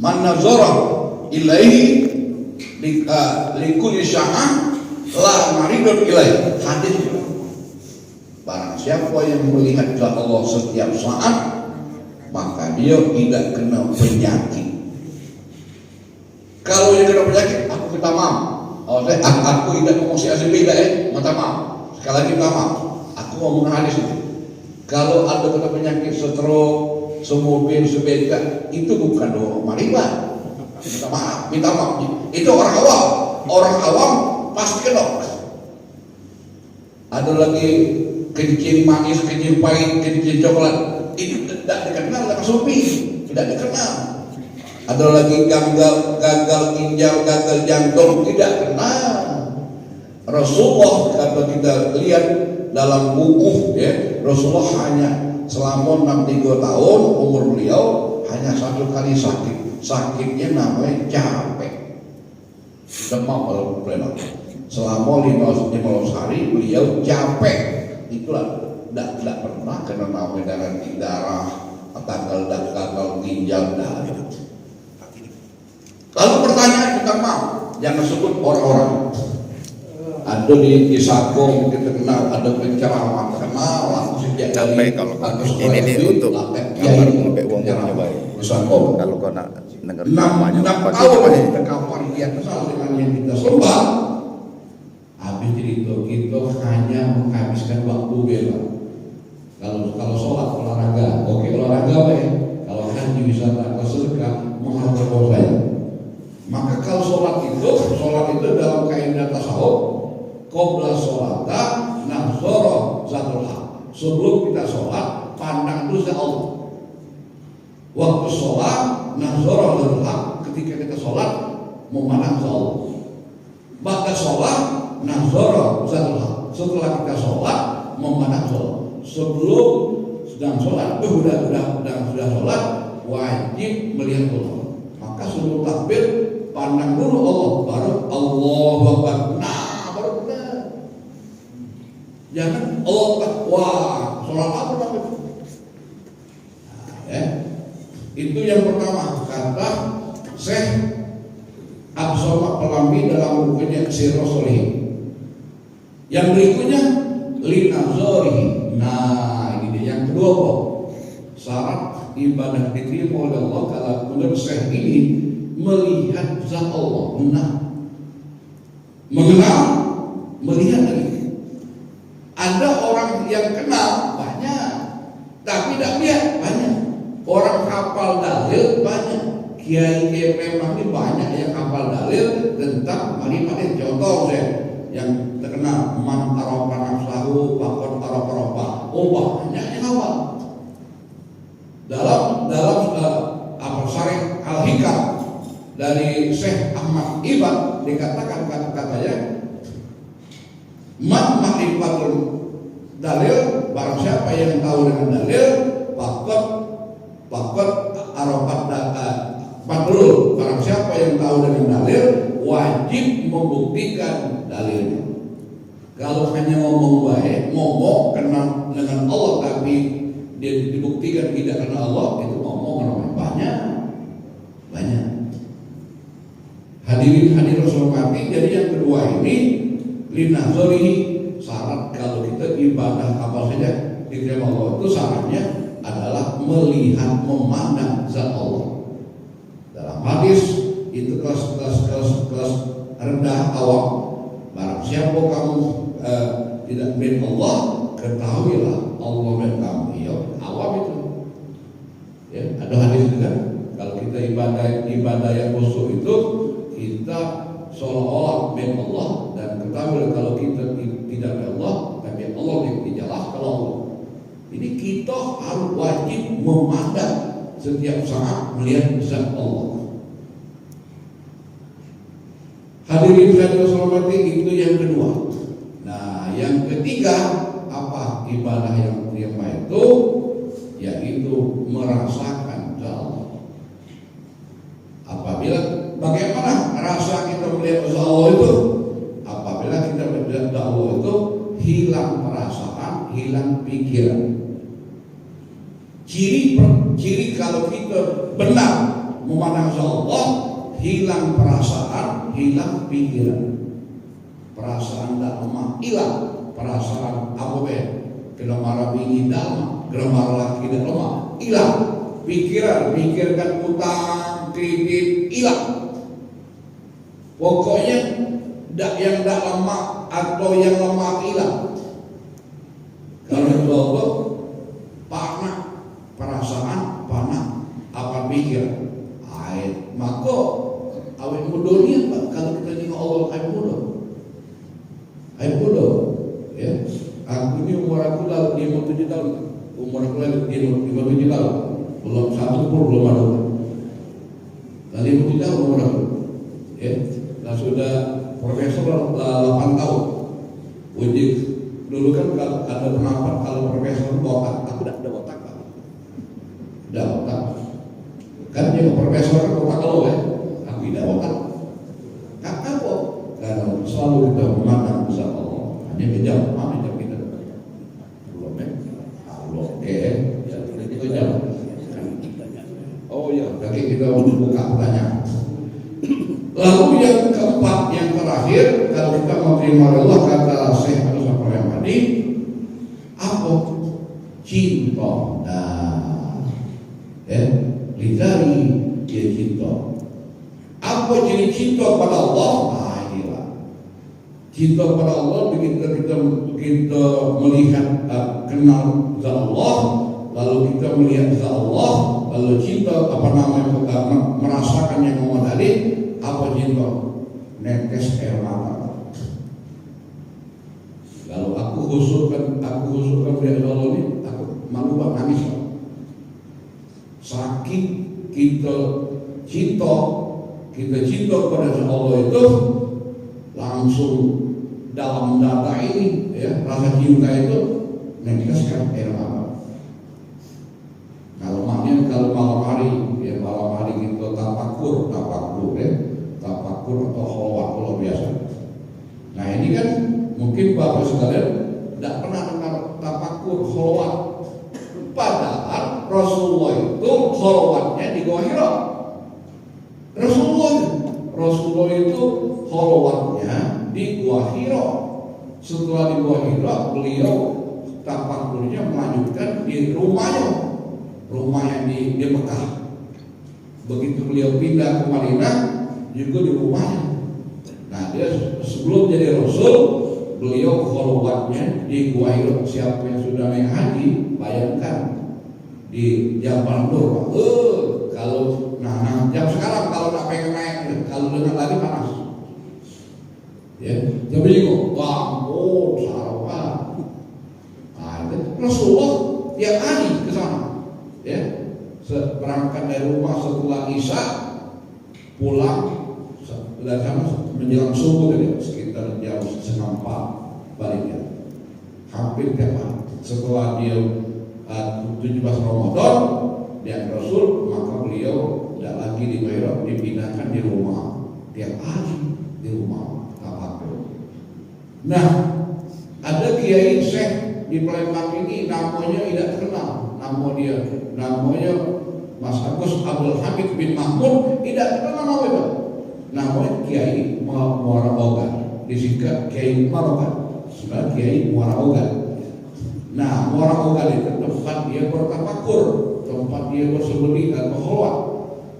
Man nazara ilaihi likulli sya'ah la maridun ilaihi. Hadis barang siapa yang melihat Allah setiap saat, maka dia tidak kena penyakit. Kalau dia kena penyakit, aku minta maaf. Aku tidak ngomong si asli beda minta maaf. Sekali lagi minta maaf. Aku ngomong hadis itu. Kalau ada kena penyakit stroke, semobil, sebeda, itu bukan doa maribat. Minta maaf. Itu orang awam. Orang awam pasti kena. Ada lagi kencing manis, kencing pahit, kencing coklat, itu tidak dikenal dengan supi, tidak dikenal. Ada lagi gagal ginjal, gagal jantung, tidak kenal. Rasulullah, kalau kita lihat dalam buku, Rasulullah hanya selama 63 tahun umur beliau hanya satu kali sakit. Sakitnya namanya capek, demam kalau benar. Selama 15 hari beliau capek. Itulah tidak pernah kena namanya darah, gagal ginjal, darah. Lalu pertanyaan kita jangan sebut orang-orang. Ada di Sako kita kenal, ada penceramah terkenal, aku sejak dari kalau ini untuk gambar ngepek uang baik. Kalau kau nak dengar namanya kita kapan dia kenal dengan yang kita sembah. Habis kita hanya menghabiskan waktu bela. Kalau sholat olahraga, oke olahraga baik. Kalau haji wisata atau sedekah menghadap saya. Maka kalau sholat itu dalam kaidah tasawuf, qabla sholata nazara zatul haq. Sebelum kita sholat, pandang dulu Allah. Waktu sholat nazara zatul haq. Ketika kita sholat, memandang Allah. Maka sholat nazara zatul haq. Setelah kita sholat, memandang Allah. Sebelum sedang sholat, sudah sholat, wajib melihat Allah. Maka sebelum takbir, pandang dulu Allah, baru Allahu Akbar. Nah, baru benar. Jangan Allah Akbar, wah, sholat apa namanya? Itu yang pertama, kata Syekh Abdul Pelambi dalam bukunya Sirrus Sholihin. Yang berikutnya linazorihi. Nah, ini dia yang kedua kok. Syarat ibadah diterima oleh Allah kalau menurut Syekh ini melihat zat Allah. Nah, mengenal, melihat lagi. Ada orang yang kenal banyak, tapi tidak lihat banyak. Orang hafal dalil banyak. Kiai memang ini banyak yang hafal dalil tentang mari contoh yang terkenal man arafa nafsahu faqad arafa rabba. Oh, banyak yang hafal. Dalam Syarih Al-Hikam dari Syekh Ahmad Ibad dikatakan kata-katanya man ma'rifatul dalil, barang siapa yang tahu dengan dalil faqad arafat Padahal barang siapa yang tahu dengan dalil wajib membuktikan dalilnya. Kalau hanya ngomong baik, ngomong kenal dengan Allah tapi dia dibuktikan tidak kenal Allah, itu ngomong banyak. Hadirin hormati. Jadi yang kedua ini linazorihi, syarat kalau kita ibadah apa saja diterima Allah itu syaratnya adalah melihat, memandang zat Allah. Dalam hadis itu kelas rendah awam. Barang siapa kamu tidak melihat Allah, ketahuilah Allah melihat kamu. Ya, awam itu. Ya, ada hadis juga. Kalau kita ibadah yang khusyuk itu kita seolah-olah melihat Allah, dan ketahuilah kalau kita tidak melihat Allah, tapi Allah dijelaskan Allah. Ini kita harus wajib memandang setiap saat melihat zat Allah. Hadirin hormati, itu yang kedua. Nah, yang ketiga apa ibadah yang terima itu? Yaitu merasakan zat Allah. Bagaimana rasa kita melihat zat Allah itu? Apabila kita melihat zat Allah itu hilang perasaan, hilang pikiran. Ciri kalau kita benar memandang zat Allah, hilang perasaan, hilang pikiran. Perasaan tak lemah hilang, perasaan apa be? Kena marah bini dalam, kena marah laki dan lemah hilang. Pikiran, pikirkan utang, kredit hilang. Pokoknya yang tak lemah atau yang lemah hilang. Kalau itu Allah, panah perasaan, panah apa pikir. Maka awet mudonya Pak, kalau kita tengok Allah awet muda. Awet muda, ya. Aku ni umur aku dah 57 tahun. Umur aku dah 57 tahun. Belum satu pun belum ada. Dah 57 tahun umur aku. Ya. Dah sudah profesor 8 tahun. Wajib dulu kan kalau ada pendapat kalau profesor botak, aku tak ada botak Pak. Dah botak. Kan dia profesor kan botak lo ya. Aku tidak botak. Tak apa. Karena selalu kita memandang besar Allah. Hanya kejam, mana jam kita belum ya. Allah ya kita jam. Oh ya, jadi kita buka pertanyaan. Lalu yang keempat, yang terakhir, kalau kita mau terima Allah kata Syekh Al-Safar yang tadi, apa? Cinta. Nah, ya, lidari dia cinta. Apa jadi cinta pada Allah? Nah, inilah. Cinta pada Allah begitu kita melihat kenal zat Allah, lalu kita melihat zat Allah, lalu cinta merasakan yang ngomong tadi. Apa cinta? Netes air mata. Kalau aku khususkan dia Allah ini, aku malu banget nangis. Sakit kita cinta pada Allah itu langsung dalam data ini, ya, rasa cinta itu neteskan air mata. Kalau malam hari kita tafakur ya. Tafakur atau kholwat kalau biasa. Nah ini kan mungkin Bapak sekalian tidak pernah dengar tafakur kholwat. Padahal Rasulullah itu kholwatnya di Gua Hira. Rasulullah itu kholwatnya di Gua Hira. Setelah di Gua Hira, beliau tafakurnya melanjutkan di rumahnya di Mekah. Begitu beliau pindah ke Madinah, juga di rumahnya. Nah dia sebelum jadi Rasul, beliau kholwatnya di Gua Hira. Siapa yang sudah naik haji, bayangkan di Jabal Nur. Kalau jam sekarang kalau nak pengen naik, kalau dengar lagi panas. Ya, tapi kok, ampun, sarawak. Nah, itu Rasulullah tiap hari ke sana. Ya, berangkat dari rumah setelah Isya, pulang dari sana menjelang subuh tadi, sekitar jam 3:30 baliknya. Hampir tiap hari. Setelah dia 17 Ramadan dia Rasul, maka beliau tidak lagi di Beirut, dipindahkan di rumah tiap hari di rumah tafakur. Nah, ada kiai Syekh di Palembang ini namanya tidak terkenal, namanya Mas Agus Abdul Hamid bin Mahmud, tidak terkenal nama itu. Namanya Kiai Muara Ogan, disingkat Kiai Marokan, sebenarnya Kiai Muara Ogan. Nah, Muara Ogan itu tempat dia bertafakur, tempat dia bersembunyi atau kholwat.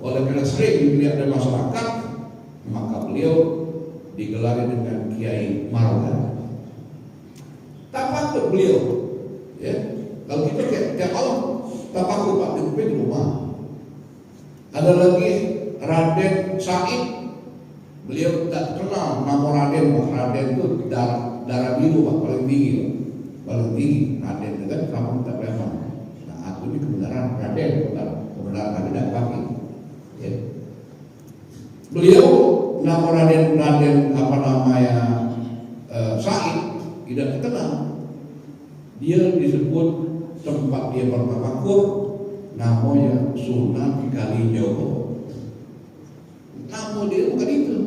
Oleh karena sering dilihat dari masyarakat, maka beliau digelari dengan Kiai Marokan. Tafakur beliau, ya. Kalau kita tiap malam tafakur Pak di rumah. Ada lagi Raden Said, beliau tak kenal nama Raden. Pak Raden itu darah biru Pak, paling tinggi Raden itu kan kamu tak pernah. Nah aku ini kebenaran Raden, kebenaran kami tidak pakai. Ya. Beliau nama Raden apa namanya Said tidak dikenal. Dia disebut tempat dia bertafakur namanya Sunan Kalijogo. Nama dia bukan itu,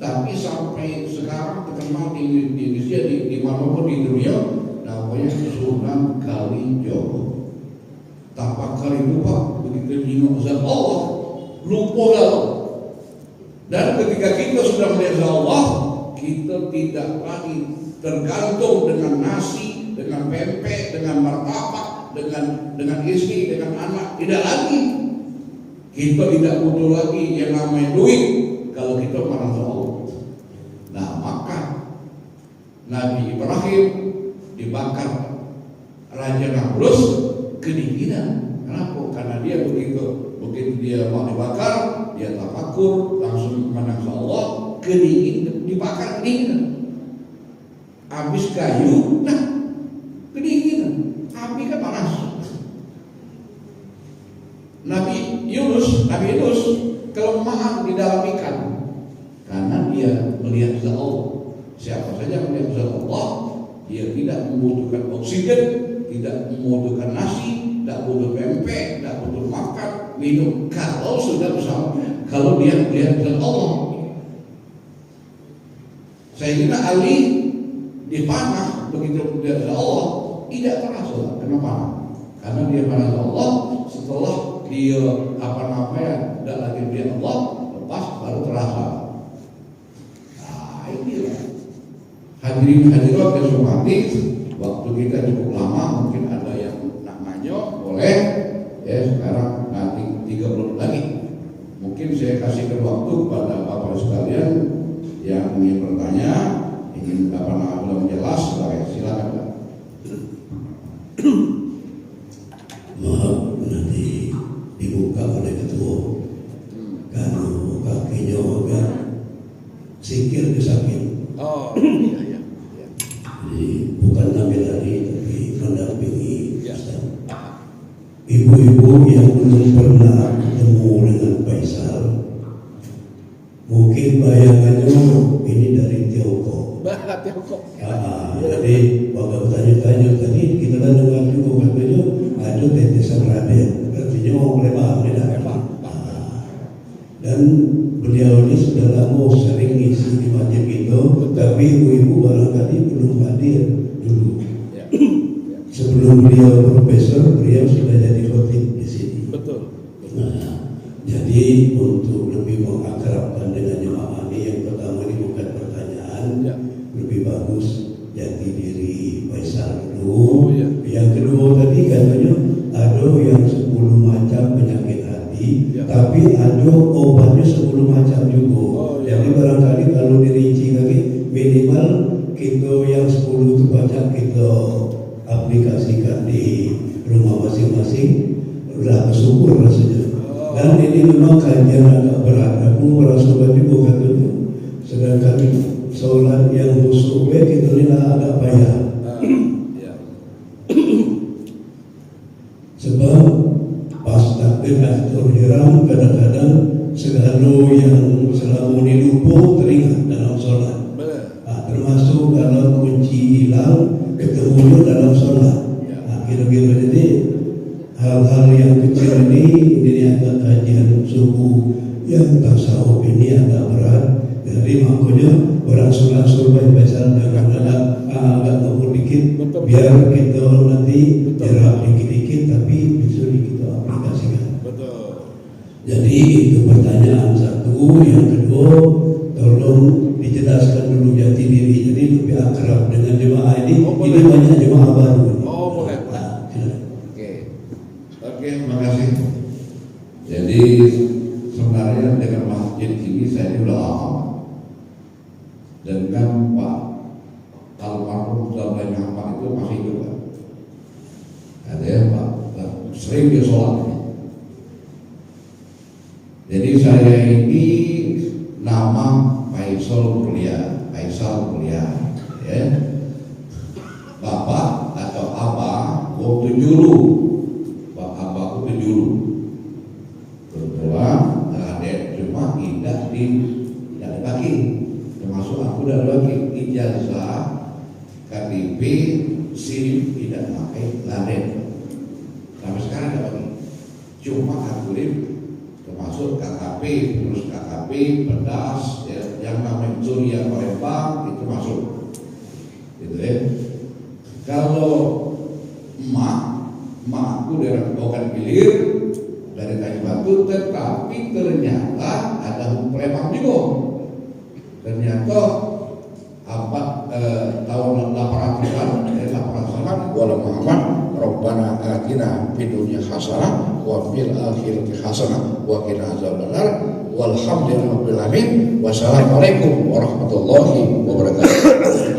tapi sampai sekarang terkenal di Indonesia, di manapun di dunia, namanya Sunan Kalijogo. Tafakar itu Pak, begitu nengok zat Allah, lupa galau. Dan ketika kita sudah melihat Allah, kita tidak lagi tergantung dengan nasi, dengan pempek, dengan martabak, dengan istri, dengan anak. Tidak lagi. Kita tidak butuh lagi yang namanya duit kalau kita merasa Allah. Nah, maka Nabi Ibrahim dibakar Raja Namrus kedinginan. Kenapa? Karena dia begitu dia mau dibakar, dia tafakur, langsung menangsa Allah, kedinginan, dibakar kedinginan. Habis kayu, nah kedinginan, api kan panas. Nabi Yunus kelemahan di dalam ikan karena dia melihat zat Allah. Siapa saja melihat zat Allah, dia tidak membutuhkan oksigen, tidak membutuhkan nasi, tidak butuh pempek, tidak butuh makan, minum. Kalau sudah bersama, kalau dia melihat zat Allah. Sayyidina Ali dipanah begitu melihat zat Allah, tidak terasa kenapa? Karena dia merasa Allah setelah dia tidak lagi melihat Allah, lepas baru terasa. Nah, inilah hadirin hadirat yang hormati, waktu kita cukup lama, mungkin ada yang nak nanya, boleh ya. Sekarang nanti 3 menit lagi, mungkin saya kasihkan waktu kepada bapak sekalian yang ingin bertanya, ingin belum jelas, silakan Pak. Maaf, nanti dibuka oleh ketua. Karena kakinya agak sikir disakit. Oh, iya. Jadi bukan ambil lari, tapi mendampingi. Ibu-ibu yang belum pernah ketemu dengan Faisal, mungkin bayangannya ini dari Tiongkok. Jadi waktu bertanya-tanya tadi kita dengar juga katanya ada tetesan Raden, artinya orang Lembang, tidak Lembang. Dan beliau ini sudah lama sering ngisi di masjid itu, tapi ibu-ibu barangkali belum hadir dulu. Sebelum beliau profesor, beliau sudah jadi khotib di sini. Betul. Nah, jadi untuk lebih mengakrabkan dengan jemaah ini, yang pertama ini bukan pertanyaan, lebih bagus jati diri Faisal dulu. Yang kedua tadi katanya ada yang 10 macam penyakit hati, tapi ada obatnya 10 macam juga. Jadi barangkali kalau dirinci lagi, minimal kita yang 10 itu banyak kita aplikasikan di rumah masing-masing, udah bersyukur rasanya. Dan ini memang kajian agak berat, aku merasa juga katanya. Sedangkan sholat yang khusyuk itu agak payah. Sebab pas takbir akhir ihram kadang-kadang segala yang selama ini lupa teringat dalam sholat. Termasuk kalau kunci hilang ketemu dalam sholat. Kira-kira jadi hal-hal yang kecil ini agak kajian suku yang tasawuf ini agak berat. Jadi makanya orang sholat baik-baik dengan agak ngomong dikit, biar kita nanti jarak dikit-dikit tapi bisa kita aplikasikan. Jadi itu pertanyaan satu. Yang kedua, tolong dijelaskan dulu jati diri. Jadi lebih akrab dengan jemaah ini. Ini banyak jemaah baru. Boleh. Oke, terima kasih. Jadi sebenarnya dengan masjid ini saya ini udah lama. Dan kan Pak almarhum Ustaz Muhammad itu masih hidup kan? Ada ya Pak, sering dia sholat. Jadi saya ini nama Faisal Mulia, ya. Bapak atau abah waktu dulu, abahku itu dulu. Kebetulan ada cuma tidak ada lagi. Termasuk aku udah lagi ijazah KTP SIM tidak pakai laden. Sampai sekarang tidak pakai. Cuma aku termasuk KKP, terus KKP, pedas, ya, yang namanya Surya Palembang itu masuk, gitu ya. Kalau emak aku dari Bokan Pilir, dari Tanjung tetapi ternyata ada pelempar bingung. Ternyata tahun 800-an wala Muhammad Rabbana atina fid dunya hasanah wa fil akhirati hasanah wa qina azabannar walhamdulillahi rabbil alamin. Wassalamualaikum warahmatullahi wabarakatuh.